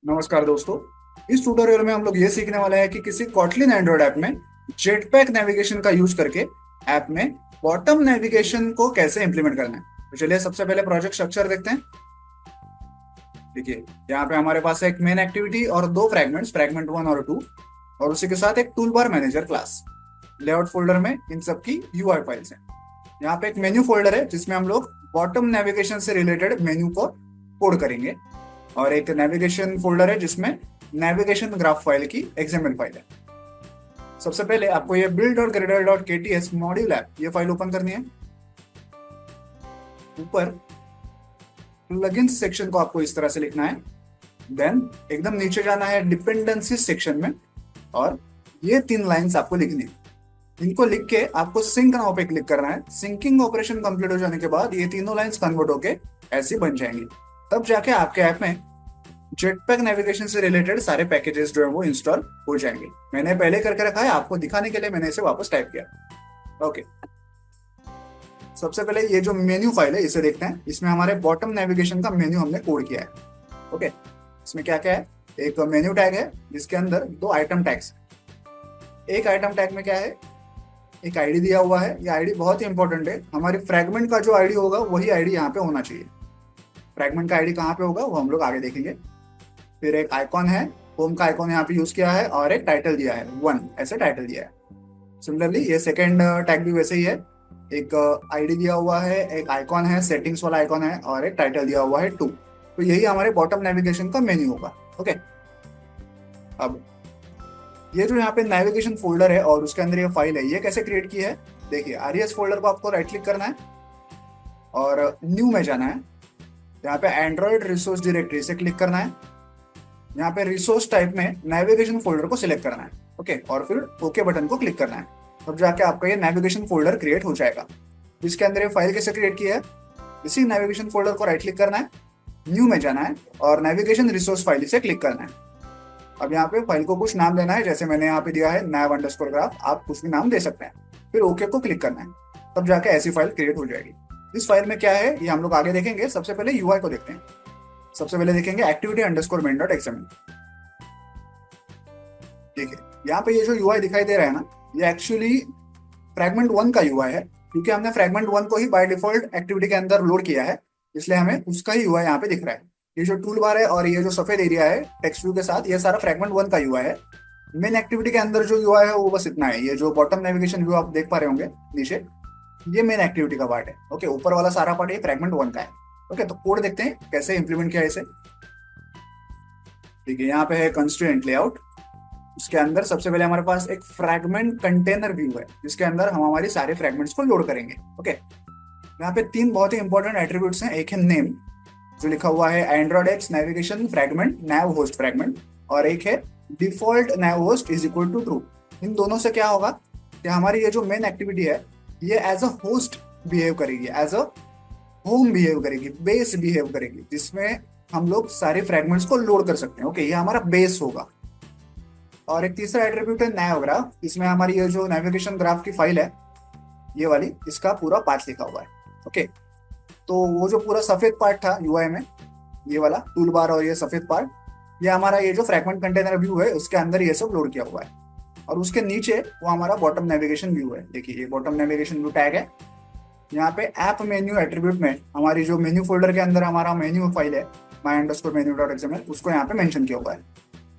नमस्कार दोस्तों। इस ट्यूटोरियल में हम लोग ये सीखने वाले हैं कि किसी कॉटलिन एंड्रॉइड ऐप में जेटपैक नेविगेशन का यूज करके ऐप में बॉटम नेविगेशन को कैसे इंप्लीमेंट करना है। तो चलिए सबसे पहले प्रोजेक्ट स्ट्रक्चर देखते हैं। देखिए, यहाँ पे हमारे पास एक मेन एक्टिविटी और दो फ्रैगमेंट्स, फ्रैगमेंट 1 और 2, और उसी के साथ एक tool bar manager class. Layout folder में इन सब की यूआई फाइल्स हैं। यहाँ पे एक मेन्यू फोल्डर है जिसमें हम लोग बॉटम नेविगेशन से रिलेटेड मेन्यू को कोड करेंगे, और एक नेविगेशन फोल्डर है जिसमें नेविगेशन ग्राफ फाइल की एक्सएमएल फाइल है। सबसे पहले आपको ये build.gradle.kts मॉड्यूल ऐप ये फाइल ओपन करनी है। ऊपर प्लगइन्स सेक्शन को आपको इस तरह से लिखना है। देन एकदम नीचे जाना है डिपेंडेंसी सेक्शन में, और ये 3 लाइंस आपको लिखनी है। इनको लिख के आपको सिंक नाउ पे क्लिक करना है। सिंकिंग ऑपरेशन कंप्लीट हो जाने के बाद ये तीनों लाइंस कन्वर्ट होके ऐसी बन जाएंगी। तब जाके आपके ऐप में जेटपैक नेविगेशन से रिलेटेड सारे पैकेजेस जो है वो इंस्टॉल हो जाएंगे। मैंने पहले करके रखा है, आपको दिखाने के लिए मैंने इसे वापस टाइप किया। ओके, सबसे पहले ये जो मेन्यू फाइल है इसे देखते हैं। इसमें हमारे बॉटम नेविगेशन का मेन्यू हमने कोड किया है। ओके, इसमें क्या क्या है? एक मेन्यू टैग है जिसके अंदर 2 आइटम टैग्स। एक आइटम टैग में क्या है? एक आईडी दिया हुआ है। ये आईडी बहुत ही इंपॉर्टेंट है। हमारी फ्रैगमेंट का जो आईडी होगा वही आईडी यहाँ पे होना चाहिए। फ्रैगमेंट का आईडी कहाँ पे होगा वो हम लोग आगे देखेंगे। फिर एक आइकॉन है, होम का आइकॉन यहाँ पे यूज किया है, और एक टाइटल दिया है 1, ऐसे टाइटल दिया है। सिमिलरली ये सेकंड टैग भी वैसे ही है। एक आईडी दिया हुआ है, एक आइकॉन है, सेटिंग्स वाला आइकॉन है, और एक टाइटल दिया हुआ है 2। तो यही हमारे बॉटम नेविगेशन का मेन्यू होगा। ओके, अब ये जो यहाँ पे नेविगेशन फोल्डर है और उसके अंदर ये फाइल है, ये कैसे क्रिएट की है? देखिए, आरईएस फोल्डर को आपको राइट क्लिक करना है और न्यू में जाना है। यहाँ पे एंड्रॉइड रिसोर्स डायरेक्टरी से क्लिक करना है। यहाँ पे रिसोर्स टाइप में नेविगेशन फोल्डर को सिलेक्ट करना है। ओके, और फिर ओके बटन को क्लिक करना है। तब जाके आपका ये नेविगेशन फोल्डर क्रिएट हो जाएगा। इसके अंदर ये फाइल कैसे क्रिएट की है? इसी नेविगेशन फोल्डर को राइट क्लिक करना है, न्यू में जाना है और नेविगेशन रिसोर्स फाइल से क्लिक करना है। अब यहाँ पे फाइल को कुछ नाम देना है, जैसे मैंने यहाँ पे दिया है nav_graph। आप कुछ भी नाम दे सकते हैं। फिर ओके को क्लिक करना है, तब जाके ऐसी फाइल क्रिएट हो जाएगी। इस फाइल में क्या है ये हम लोग आगे देखेंगे। सबसे पहले यूआई को देखते हैं। सबसे पहले देखेंगे activity_main.xml। देखिए, यहाँ पे ये जो यूआई दिखाई दे रहा है ना, ये एक्चुअली फ्रैगमेंट 1 का यूआई है, क्योंकि हमने फ्रैगमेंट 1 को ही बाय डिफॉल्ट एक्टिविटी के अंदर लोड किया है, इसलिए हमें उसका ही यूआई यहाँ पे दिख रहा है। ये जो टूल बार है और ये जो सफेद एरिया है टेक्स्ट व्यू के साथ, ये सारा फ्रैगमेंट 1 का यूआई है। मेन एक्टिविटी के अंदर जो यूआई है वो बस इतना है। ये जो बॉटम नेविगेशन व्यू आप देख पा रहे होंगे नीचे, ये मेन एक्टिविटी का पार्ट है। ओके, ऊपर वाला सारा पार्ट ये फ्रैगमेंट 1 का है। ओके, तो कोड देखते हैं कैसे इंप्लीमेंट किया है इसे। ठीक है, यहाँ पे है कंस्ट्रेंट लेआउट। उसके अंदर सबसे पहले हमारे पास एक फ्रैगमेंट कंटेनर व्यू है जिसके अंदर हम हमारी सारे फ्रैगमेंट्स को लोड करेंगे। ओके, यहाँ पे 3 बहुत ही इंपॉर्टेंट एट्रीब्यूट्स हैं। एक है नेम, जो लिखा हुआ है android X navigation fragment nav host fragment, और एक है default nav host is equal to true. इन दोनों से क्या होगा कि हमारी ये जो मेन एक्टिविटी है ये एज अ होस्ट बिहेव करेगी, एज अ होम बिहेव करेगी, बेस बिहेव करेगी, जिसमें हम लोग सारे फ्रैगमेंट्स को लोड कर सकते हैं। ओके, ये हमारा बेस होगा। और एक तीसरा एट्रीब्यूट है नैव ग्राफ। इसमें हमारी ये जो नेविगेशन ग्राफ की फाइल है ये वाली, इसका पूरा पार्ट लिखा हुआ है। ओके, तो वो जो पूरा सफेद पार्ट था यूआई में, ये वाला टूल बार और ये सफेद पार्ट, ये हमारा ये जो फ्रैगमेंट कंटेनर व्यू है उसके अंदर ये सब लोड किया हुआ है। और उसके नीचे वो हमारा बॉटम नेविगेशन व्यू है। देखिए, ये बॉटम नेविगेशन व्यू टैग है। यहाँ पे ऐप मेन्यू एट्रीब्यूट में हमारी जो मेन्यू फोल्डर के अंदर हमारा मेन्यू फाइल है my_menu.xml, उसको यहाँ पे मेंशन किया हुआ है।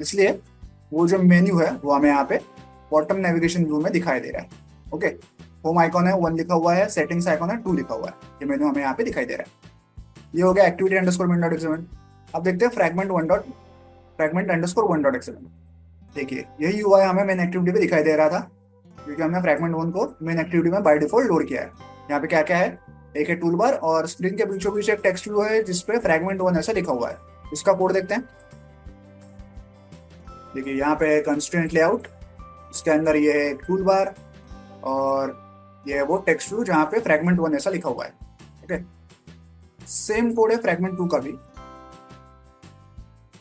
इसलिए वो जो मेन्यू है वो हमें यहाँ पे बॉटम नेविगेशन व्यू में दिखाई दे रहा है। ओके, होम आइकॉन है 1 लिखा हुआ है, सेटिंग्स आइकॉन है 2 लिखा हुआ है। ये मेन्यू हमें यहाँ पे दिखाई दे रहा है। ये हो गया activity_main.xml। अब देखते हैं fragment_1.xml। देखिए, यही यूआई हमें मेन एक्टिविटी पे दिखाई दे रहा था, क्योंकि हमने फ्रैगमेंट 1 को मेन एक्टिविटी में बाय डिफॉल्ट लोड किया है। यहाँ पे क्या क्या है? एक है टूल बार और स्क्रीन के बीचों बीच एक टेक्स्ट व्यू है जिसपे फ्रैगमेंट 1 ऐसा लिखा हुआ है। इसका कोड देखते हैं। देखिए, यहाँ पे कंस्ट्रेंट लेआउट, इसके अंदर ये है टूल बार और ये है वो टेक्स्ट व्यू जहाँ पे फ्रैगमेंट 1 ऐसा लिखा हुआ है। ओके, सेम कोड है फ्रैगमेंट 2 का भी।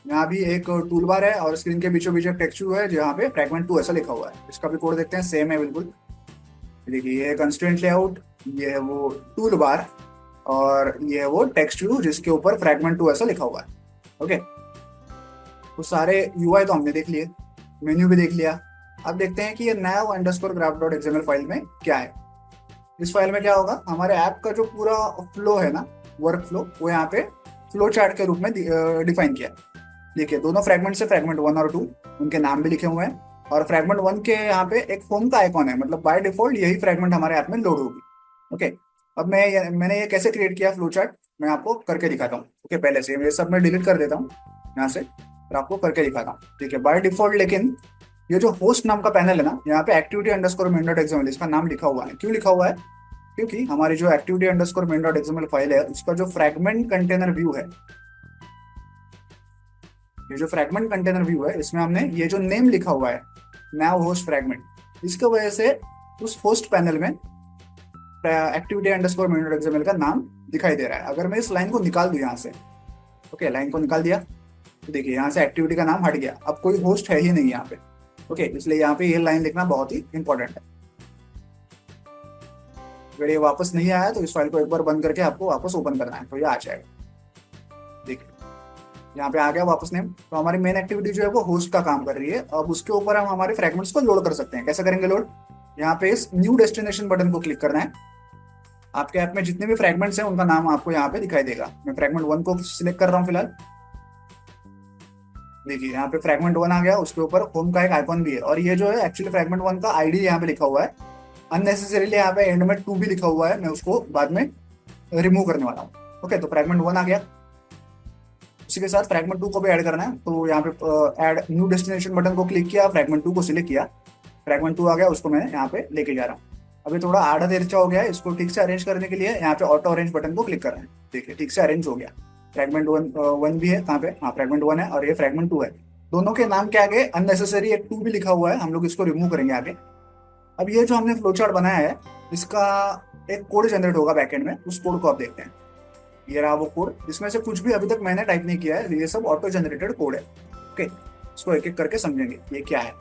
यहाँ भी एक टूल बार है और स्क्रीन के बीचों बीच एक टेक्स्ट व्यू है जहाँ पे फ्रैगमेंट 2 ऐसा लिखा हुआ है। इसका भी कोड देखते हैं, सेम है बिल्कुल। देखिए, ये है कंस्ट्रेंट लेआउट, ये है वो टूल बार और ये है वो टेक्स्ट व्यू जिसके ऊपर फ्रैगमेंट 2 ऐसा लिखा हुआ है। ओके, वो सारे यूआई तो हमने देख लिए, मेन्यू भी देख लिया। अब देखते हैं कि ये nav underscore graph dot XML file में क्या है। इस फाइल में क्या होगा, हमारे ऐप का जो पूरा फ्लो है ना, वर्क फ्लो, वो यहाँ पे फ्लो चार्ट के रूप में डिफाइन किया है। देखिए दोनों फ्रेगमेंट से, फ्रेगमेंट 1 और 2, उनके नाम भी लिखे हुए हैं। और फ्रेगमेंट 1 के यहाँ पे एक होम का आइकॉन है, मतलब बाय डिफॉल्ट यही फ्रेगमेंट हमारे ऐप में लोड होगी। ओके, अब मैंने ये कैसे क्रिएट किया फ्लो चार्ट, मैं आपको करके दिखाता हूँ। ओके, पहले से ये सब मैं डिलीट कर देता हूँ यहाँ से, और आपको करके दिखाता हूँ। ठीक है, बाय डिफॉल्ट लेकिन ये जो होस्ट नाम का पैनल है ना, यहाँ पे activity underscore main dot XML इसका नाम लिखा हुआ है। क्यों लिखा हुआ है? क्योंकि हमारी जो activity underscore main dot XML file है, उसका जो फ्रेगमेंट कंटेनर व्यू है, ये जो फ्रैगमेंट कंटेनर व्यू है, इसमें हमने ये जो नेम लिखा हुआ है नैव होस्ट फ्रैगमेंट, इसके वजह से उस होस्ट पैनल में activity underscore main dot XML का नाम दिखाई दे रहा है। अगर मैं इस लाइन को निकाल दूं यहाँ से, ओके, लाइन को निकाल दिया, तो देखिए यहाँ से एक्टिविटी का नाम हट गया, अब कोई होस्ट है ही नहीं यहाँ पे। ओके, इसलिए यहाँ पे ये लाइन लिखना बहुत ही इंपॉर्टेंट है। अगर ये वापस नहीं आया तो इस फाइल को एक बार बंद करके आपको वापस ओपन करना है, तो ये आ जाएगा। देखिए यहाँ पे आ गया वापस नेम। तो हमारी मेन एक्टिविटी जो है वो होस्ट का काम कर रही है। अब उसके ऊपर हम हमारे फ्रेगमेंट्स को लोड कर सकते हैं। कैसे करेंगे लोड? यहाँ पे इस न्यू डेस्टिनेशन बटन को क्लिक करना है। आपके ऐप में जितने भी फ्रेगमेंट्स हैं उनका नाम आपको यहाँ पे दिखाई देगा। मैं फ्रेगमेंट 1 को सिलेक्ट कर रहा हूँ फिलहाल। देखिए यहाँ पे फ्रेगमेंट 1 आ गया, उसके ऊपर होम का एक आइकॉन भी है, और ये जो है एक्चुअली फ्रेगमेंट 1 का आईडी यहाँ पे लिखा हुआ है। अननेसेसरीली यहाँ पे एंड में 2 भी लिखा हुआ है, मैं उसको बाद में रिमूव करने वाला हूँ। ओके, तो फ्रेगमेंट 1 आ गया। उसी के साथ फ्रैगमेंट 2 को भी ऐड करना है, तो यहाँ पे ऐड न्यू डेस्टिनेशन बटन को क्लिक किया, फ्रैगमेंट 2 को सिलेक्ट किया, फ्रैगमेंट 2 आ गया, उसको मैं यहाँ पे लेके जा रहा हूँ। अभी थोड़ा आधा तिरछा हो गया है, इसको ठीक से अरेंज करने के लिए यहाँ पे ऑटो अरेंज बटन को क्लिक करना है। देखिए ठीक से अरेंज हो गया। फ्रैगमेंट 1 भी है कहाँ पे, हाँ फ्रैगमेंट 1 है, और ये फ्रैगमेंट 2 है। दोनों के नाम के आगे अननेसेसरी एक 2 भी लिखा हुआ है, हम लोग इसको रिमूव करेंगे आगे। अब ये जो हमने फ्लो चार्ट बनाया है, इसका एक कोड जनरेट होगा बैकएंड में, उस कोड को आप देखते हैं। ये रहा वो कोड, इसमें से कुछ भी अभी तक मैंने टाइप नहीं किया है, ये सब ऑटो जनरेटेड कोड है। ओके, इसको एक एक करके समझेंगे ये क्या है।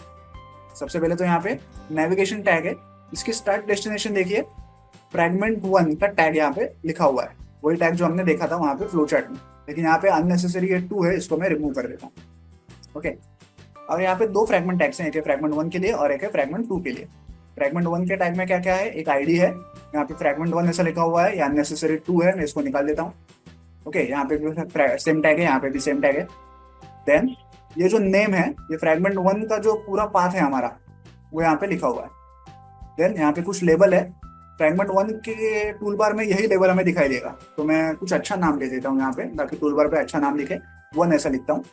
सबसे पहले तो यहाँ पे नेविगेशन टैग है, इसकी स्टार्ट डेस्टिनेशन देखिए, फ्रैगमेंट 1 का टैग यहाँ पे लिखा हुआ है, वही टैग जो हमने देखा था वहाँ पे फ्लो चार्ट में। लेकिन यहाँ पे अननेसेसरी ये 2 है, इसको मैं रिमूव कर देता हूँ। ओके, और यहाँ पे 2 फ्रैगमेंट टैग्स हैं, एक है फ्रैगमेंट 1 के लिए और एक है फ्रैगमेंट 2 के लिए। फ्रैगमेंट 1 के टैग में क्या क्या है, एक आईडी है, यहाँ पे फ्रैगमेंट 1 ऐसा लिखा हुआ है, या अननेसेसरी 2 है, मैं इसको निकाल देता हूँ। ओके, यहाँ पे भी सेम टैग है, यहाँ पे भी सेम टैग है। देन ये जो नेम है, ये फ्रैगमेंट 1 का जो पूरा पाथ है हमारा, वो यहाँ पे लिखा हुआ है। देन यहाँ पे कुछ लेबल है, फ्रैगमेंट 1 के टूल बार में यही लेबल हमें दिखाई देगा, तो मैं कुछ अच्छा नाम ले देता हूँ यहाँ पे, ताकि टूल बार पे अच्छा नाम लिखे, 1 ऐसा लिखता हूँ।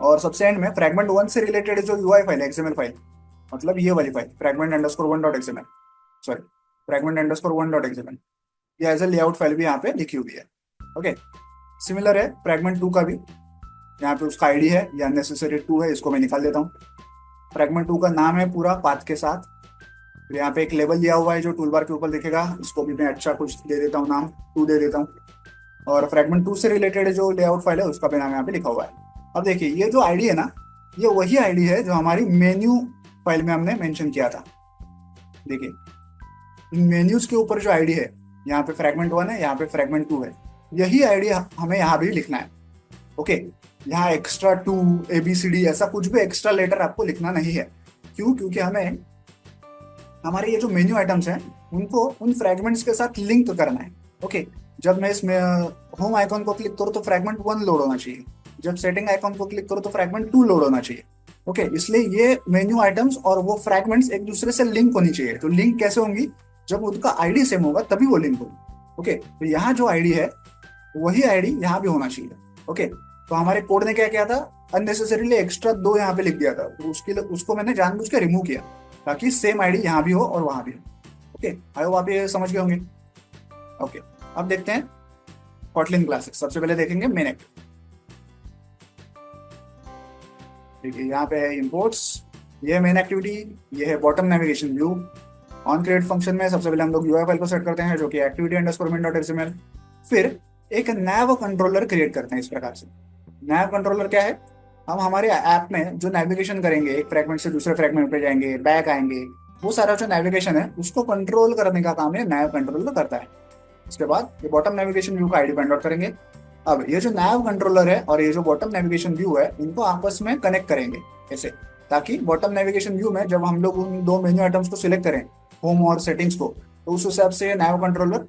और सबसे एंड में फ्रैगमेंट 1 से रिलेटेड जो यूआई फाइल है, एक्सएमएल फाइल, मतलब ये वाली file fragment underscore 1 dot XML, sorry fragment underscore 1 dot XML, ये एज ए लेआउट फाइल भी यहाँ पे लिखी हुई है। ओके, सिमिलर है फ्रैगमेंट 2 का भी, यहाँ पे उसका आईडी है, या अननेसेसरी 2 है, इसको मैं निकाल देता हूँ। फ्रैगमेंट 2 का नाम है पूरा पाथ के साथ, फिर यहाँ पे एक लेबल दिया हुआ है जो टूल बार के ऊपर दिखेगा, इसको भी मैं अच्छा कुछ दे देता हूँ, नाम 2 दे देता हूँ। और फ्रैगमेंट 2 से रिलेटेड जो लेआउट फाइल है उसका भी नाम यहाँ पे लिखा हुआ है। अब देखिए ये जो आईडी है ना, ये वही आईडी है जो हमारी मेन्यू फाइल में हमने मेंशन किया था। देखिए इन मेन्यूज के ऊपर जो आईडी है, यहाँ पे फ्रैगमेंट 1 है, यहाँ पे फ्रैगमेंट 2 है, यही आईडी हमें यहाँ भी लिखना है। ओके, यहाँ एक्स्ट्रा 2 ABCD ऐसा कुछ भी एक्स्ट्रा लेटर आपको लिखना नहीं है। क्यों? क्योंकि हमें हमारे ये जो मेन्यू आइटम्स हैं उनको उन फ्रैगमेंट्स के साथ लिंक करना है। ओके, जब मैं इसमें होम आइकॉन को क्लिक करूँ तो फ्रैगमेंट 1 लोड होना चाहिए, जब सेटिंग आइकॉन को क्लिक करूँ तो फ्रैगमेंट 2 लोड होना चाहिए। ओके, इसलिए ये मेन्यू आइटम्स और वो फ्रैगमेंट्स एक दूसरे से लिंक होनी चाहिए। तो लिंक कैसे होंगी? जब उनका आईडी सेम होगा तभी वो लिंक होगी। ओके, तो यहाँ जो आईडी है वही आईडी यहाँ भी होना चाहिए। ओके, तो हमारे कोड ने क्या किया था, अननेसेसरीली एक्स्ट्रा 2 यहाँ पे लिख दिया था, तो उसको मैंने जानबूझ के रिमूव किया ताकि सेम आईडी यहाँ भी हो और वहां भी हो। ओके, आई होप आप ये समझ गए होंगे। ओके, अब देखते हैं कॉटलिन क्लासेस। सबसे पहले देखेंगे मेन एक्टिविटी। देखिए यहाँ पे है इंपोर्ट्स, ये है मेन एक्टिविटी, ये है bottom navigation view. On create function में सबसे पहले हम लोग यूआई फाइल को सेट करते हैं जो कि activity underscore main dot XML. फिर एक नैव कंट्रोलर क्रिएट करते हैं इस प्रकार से। नैव कंट्रोलर क्या है, हम हमारे ऐप में जो नेविगेशन करेंगे, एक फ्रैगमेंट से दूसरे फ्रैगमेंट पे जाएंगे, बैक आएंगे, वो सारा जो नेविगेशन है उसको कंट्रोल करने का काम ये नैव कंट्रोलर करता है। उसके बाद ये बॉटम नेविगेशन व्यू का आईडी फाइंड आउट करेंगे, अब ये जो नैव कंट्रोलर है और ये जो बॉटम नेविगेशन व्यू है, इनको आपस में कनेक्ट करेंगे ऐसे, ताकि बॉटम नेविगेशन व्यू में जब हम लोग उन दो मेन्यू आइटम्स को सिलेक्ट करें, होम और सेटिंग्स को, तो उस हिसाब से नैव कंट्रोलर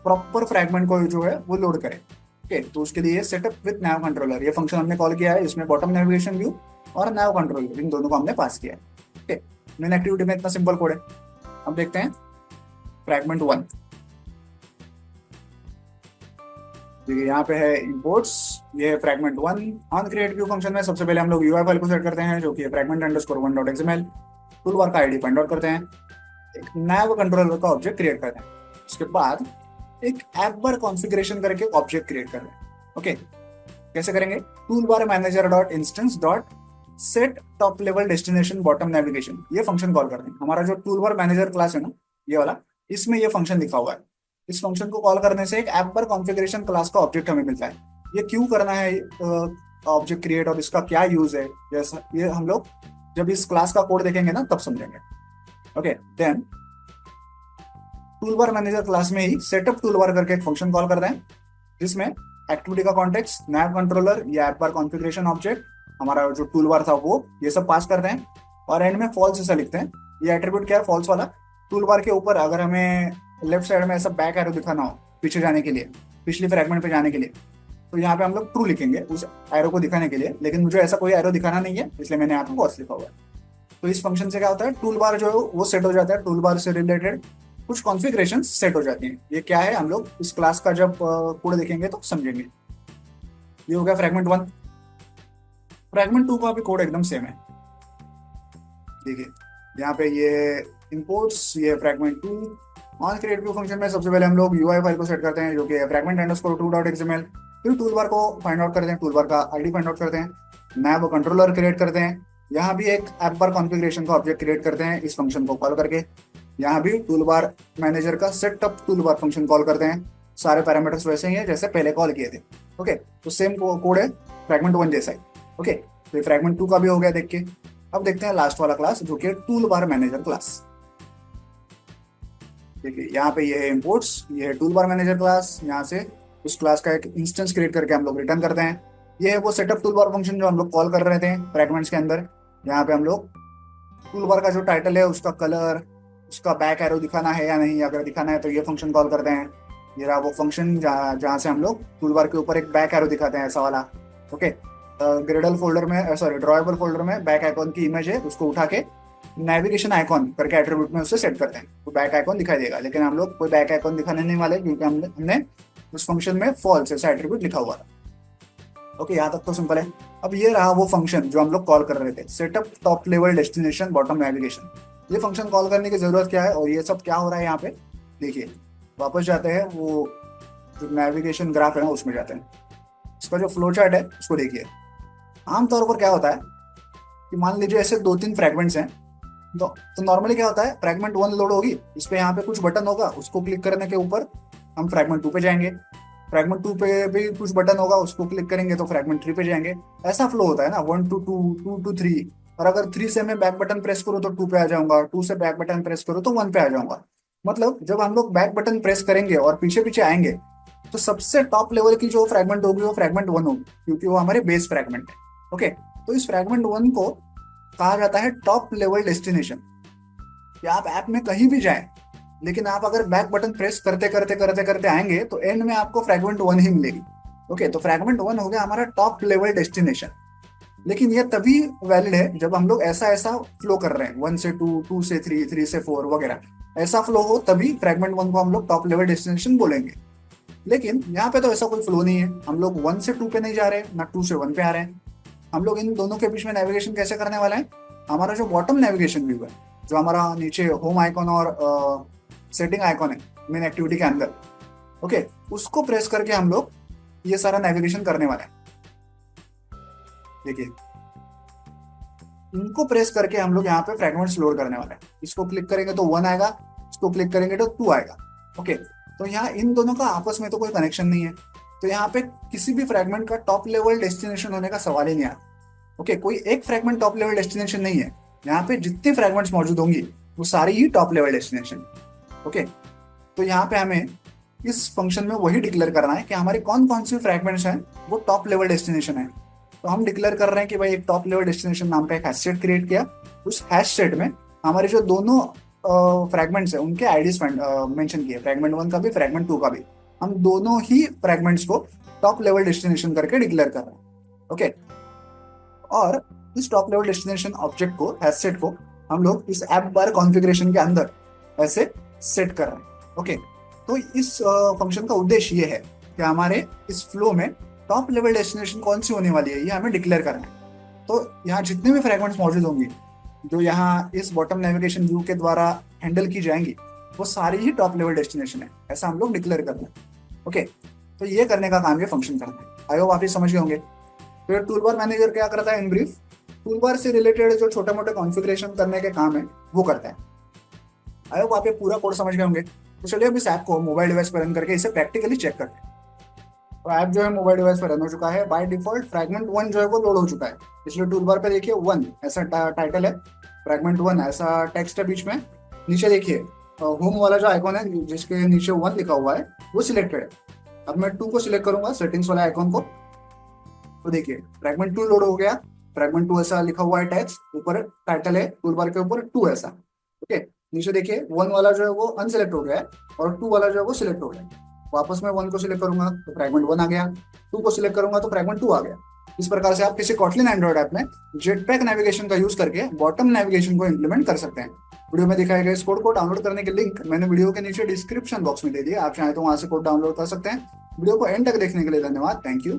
प्रॉपर फ्रैगमेंट को जो है वो लोड करें। ओके, तो उसके लिए सेटअप विद नैव कंट्रोलर ये फंक्शन हमने कॉल किया है, इसमें बॉटम नेविगेशन व्यू और नैव कंट्रोलर इन दोनों को हमने पास किया है। ओके, मेन एक्टिविटी में इतना सिंपल कोड है। अब देखते हैं फ्रैगमेंट 1। देखिए यहाँ पे है इंपोर्ट्स, ये है fragment 1। On create view function में सबसे पहले हम लोग यूआई फाइल को सेट करते हैं, जो कि fragment underscore 1.xml। Tool bar का आईडी फाइंड आउट करते हैं, एक नैव कंट्रोलर का ऑब्जेक्ट क्रिएट करते हैं। उसके बाद एक ऐप बार कॉन्फ़िगरेशन करके ऑब्जेक्ट क्रिएट कर रहे हैं। ओके, कैसे करेंगे? Tool bar manager dot instance dot set top level destination bottom navigation, ये फंक्शन कॉल करते हैं। हमारा जो टूल बार मैनेजर क्लास है ना, ये वाला, इसमें ये फंक्शन लिखा हुआ है। इस फंक्शन को कॉल करने से एक ऐप बार कॉन्फ़िगरेशन क्लास का ऑब्जेक्ट हमें मिलता है। ये क्यों करना है ऑब्जेक्ट क्रिएट, और इसका क्या यूज है, जैसा ये हम लोग जब इस क्लास का कोड देखेंगे ना तब समझेंगे। Okay, then tool bar manager class में ही सेटअप टूल बार करके एक फंक्शन कॉल करते हैं, जिसमें एक्टिविटी का कॉन्टेक्स्ट, नैव कंट्रोलर या ऐप बार कॉन्फ़िगरेशन ऑब्जेक्ट, हमारा जो टूल बार था वो, ये सब पास करते हैं और एंड में फॉल्स ऐसा लिखते हैं। ये एट्रीब्यूट क्या है? फॉल्स वाला। टूल बार के ऊपर अगर हमें लेफ्ट साइड में ऐसा बैक एरो दिखाना हो पीछे जाने के लिए, पिछली फ्रैगमेंट पे जाने के लिए, तो यहाँ पे हम लोग ट्रू लिखेंगे उस एरो को दिखाने के लिए। लेकिन मुझे ऐसा कोई एरो दिखाना नहीं है, इसलिए मैंने यहाँ पे फॉल्स लिखा हुआ है। तो इस फंक्शन से क्या होता है, टूल बार जो है वो सेट हो जाता है, टूल बार से रिलेटेड कुछ कॉन्फ़िगरेशन सेट हो जाती हैं। ये क्या है, हम लोग इस क्लास का जब कोड देखेंगे तो समझेंगे। ये हो गया फ्रैगमेंट 1। फ्रैगमेंट 2 का भी कोड एकदम सेम है। देखिए यहाँ पे ये इंपोर्ट्स, ये fragment 2। On create view function में सबसे पहले हम लोग यूआई फाइल को सेट करते हैं, जो कि फ्रैगमेंट अंडरस्कोर 2.xml। फिर टूल बार को फाइंड आउट करते हैं, टूल बार का आईडी फाइंड आउट करते हैं, नैव कंट्रोलर क्रिएट करते हैं। यहाँ भी एक ऐप बार कॉन्फ़िगरेशन का ऑब्जेक्ट क्रिएट करते हैं इस फंक्शन को कॉल करके। यहाँ भी टूल बार मैनेजर का setup tool bar function call करते हैं। सारे पैरामीटर्स वैसे ही हैं जैसे पहले कॉल किए थे। ओके, तो सेम कोड है फ्रैगमेंट 1 जैसा ही। ओके, तो फ्रैगमेंट 2 का भी हो गया देख के। अब देखते हैं लास्ट वाला क्लास, जो कि टूल बार मैनेजर क्लास। देखिए यहाँ पे ये है इंपोर्ट्स, ये है टूल बार मैनेजर क्लास। यहाँ से उस क्लास का एक इंस्टेंस क्रिएट करके हम लोग रिटर्न करते हैं। ये है वो सेटअप टूल बार फंक्शन जो हम लोग कॉल कर रहे थे फ्रैगमेंट्स के अंदर। यहाँ पे हम लोग टूल बार का जो टाइटल है, उसका कलर, उसका बैक एरो दिखाना है या नहीं, अगर दिखाना है तो ये फंक्शन कॉल करते हैं। ये रहा वो फंक्शन जहाँ से हम लोग टूल बार के ऊपर एक बैक एरो दिखाते हैं, ऐसा वाला। ओके, ग्रेडल फोल्डर में, सॉरी ड्रॉएबल फोल्डर में बैक आइकॉन की इमेज है, उसको उठा के नेविगेशन आइकॉन करके एट्रीब्यूट में उसे सेट करते हैं, तो बैक आइकॉन दिखाई देगा। लेकिन हम लोग कोई बैक आइकॉन दिखाने नहीं वाले, क्योंकि हमने उस फंक्शन में फॉल्स ऐसा एट्रीब्यूट लिखा हुआ था। ओके, यहाँ तक तो सिंपल है। अब ये रहा वो फंक्शन जो हम लोग कॉल कर रहे थे, setup top level destination bottom navigation. ये फंक्शन कॉल करने की जरूरत क्या है और ये सब क्या हो रहा है यहाँ पे, देखिए। वापस जाते हैं, वो जो नेविगेशन ग्राफ है ना उसमें जाते हैं। इसका जो फ्लो चार्ट है उसको देखिए। आमतौर पर क्या होता है कि मान लीजिए ऐसे 2-3 फ्रैगमेंट्स हैं, तो नॉर्मली क्या होता है, फ्रैगमेंट 1 लोड होगी, इस पे यहाँ पे कुछ बटन होगा, उसको क्लिक करने के ऊपर हम फ्रैगमेंट 2 पे जाएंगे। फ्रैगमेंट 2 पे भी कुछ बटन होगा, उसको क्लिक करेंगे तो फ्रैगमेंट 3 पे जाएंगे। ऐसा फ्लो होता है ना, 1 to 2, 2 to 3। और अगर 3 से मैं बैक बटन प्रेस करूँ तो 2 पे आ जाऊंगा, 2 से बैक बटन प्रेस करूँ तो 1 पे आ जाऊंगा। मतलब जब हम लोग बैक बटन प्रेस करेंगे और पीछे पीछे आएंगे, तो सबसे टॉप लेवल की जो फ्रैगमेंट होगी वो फ्रैगमेंट 1 होगी, क्योंकि वो हमारे बेस फ्रैगमेंट है। ओके, तो इस फ्रैगमेंट 1 को कहा जाता है टॉप लेवल डेस्टिनेशन। कि आप ऐप में कहीं भी जाएं, लेकिन आप अगर बैक बटन प्रेस करते करते करते करते आएंगे तो एंड में आपको फ्रैगमेंट 1 ही मिलेगी। ओके, तो फ्रैगमेंट 1 हो गया हमारा टॉप लेवल डेस्टिनेशन। लेकिन ये तभी वैलिड है जब हम लोग ऐसा ऐसा फ्लो कर रहे हैं, 1 से 2, 2 से 3, 3 से 4 वगैरह, ऐसा फ्लो हो तभी फ्रैगमेंट 1 को हम लोग टॉप लेवल डेस्टिनेशन बोलेंगे। लेकिन यहाँ पे तो ऐसा कोई फ्लो नहीं है, हम लोग 1 से 2 पे नहीं जा रहे, ना 2 से 1 पे आ रहे हैं। हम लोग इन दोनों के बीच में नेविगेशन कैसे करने वाले हैं, हमारा जो बॉटम नेविगेशन व्यू है, जो हमारा नीचे होम आइकॉन और सेटिंग आइकॉन है मेन एक्टिविटी के अंदर, ओके, उसको प्रेस करके हम लोग ये सारा नेविगेशन करने वाले हैं। देखिए, इनको प्रेस करके हम लोग यहाँ पे फ्रैगमेंट्स लोड करने वाले हैं। इसको क्लिक करेंगे तो 1 आएगा, इसको क्लिक करेंगे तो 2 आएगा। ओके, तो यहाँ इन दोनों का आपस में तो कोई कनेक्शन नहीं है, तो यहाँ पे किसी भी फ्रैगमेंट का टॉप लेवल डेस्टिनेशन होने का सवाल ही नहीं आता। ओके, कोई एक फ्रैगमेंट टॉप लेवल डेस्टिनेशन नहीं है, यहाँ पे जितनी फ्रैगमेंट्स मौजूद होंगी वो सारी ही टॉप लेवल डेस्टिनेशन। ओके, तो यहाँ पे हमें इस फंक्शन में वही डिक्लेयर करना है कि हमारे कौन कौन सी फ्रैगमेंट्स हैं वो टॉप लेवल डेस्टिनेशन है। तो हम डिक्लेयर कर रहे हैं कि भाई एक टॉप लेवल डेस्टिनेशन नाम का एक हैश सेट क्रिएट किया। उस हैश सेट में हमारे जो दोनों फ्रैगमेंट्स है उनके आईडीज मेंशन किए, फ्रैगमेंट 1 का भी फ्रैगमेंट 2 का भी। हम दोनों ही फ्रैगमेंट्स को टॉप लेवल डेस्टिनेशन करके डिक्लेयर कर रहे हैं। ओके, और इस टॉप लेवल डेस्टिनेशन ऑब्जेक्ट को, हैश सेट को, हम लोग इस ऐप बार कॉन्फ़िगरेशन के अंदर ऐसे सेट कर रहे हैं। ओके, तो इस फंक्शन का उद्देश्य ये है कि हमारे इस फ्लो में टॉप लेवल डेस्टिनेशन कौन सी होने वाली है ये हमें डिक्लेयर करना है। तो यहाँ जितने भी फ्रैगमेंट्स मौजूद होंगी जो यहाँ इस बॉटम नेविगेशन व्यू के द्वारा हैंडल की जाएंगी वो सारी ही टॉप लेवल डेस्टिनेशन है, ऐसा हम लोग डिक्लेयर करते हैं। ओके, तो ये करने का काम ये फंक्शन करता है। आई होप आप ये समझ गए होंगे। तो टूल बार मैनेजर क्या करता है इन ब्रीफ, टूल बार से रिलेटेड जो छोटे मोटे कॉन्फ़िगरेशन करने के काम है वो करता है। आई होप आप ये पूरा कोड समझ गए होंगे। तो चलिए अब इस ऐप को मोबाइल डिवाइस पर रन करके इसे प्रैक्टिकली चेक करते हैं। तो ऐप जो है मोबाइल डिवाइस पर रन हो चुका है। बाय डिफॉल्ट फ्रैगमेंट 1 जो है वो लोड हो चुका है। इसलिए टूल बार पे देखिए 1 ऐसा टाइटल है, फ्रैगमेंट 1 ऐसा टेक्स्ट है बीच में। नीचे देखिए होम वाला जो आइकॉन है जिसके नीचे 1 लिखा हुआ है वो सिलेक्टेड है। अब मैं 2 को सिलेक्ट करूंगा, सेटिंग्स वाला आइकॉन को, तो देखिए फ्रैगमेंट 2 लोड हो गया। फ्रैगमेंट 2 ऐसा लिखा हुआ है टेक्स्ट, ऊपर टाइटल है टूल बार के ऊपर 2 ऐसा। ओके, नीचे देखिए 1 वाला जो है वो अनसिलेक्ट हो गया है और 2 वाला जो है वो सिलेक्ट हो गया है। वापस मैं 1 को सिलेक्ट करूंगा तो फ्रैगमेंट 1 आ गया, 2 को सिलेक्ट करूंगा तो फ्रैगमेंट 2 आ गया। इस प्रकार से आप किसी कॉटलिन एंड्रॉइड ऐप में जेटपैक नेविगेशन का यूज करके बॉटम नेविगेशन को इंप्लीमेंट कर सकते हैं। वीडियो में दिखाए गए इस कोड को डाउनलोड करने के लिंक मैंने वीडियो के नीचे डिस्क्रिप्शन बॉक्स में दे दिया, आप चाहें तो वहां से कोड डाउनलोड कर सकते हैं। वीडियो को एंड तक देखने के लिए धन्यवाद, थैंक यू।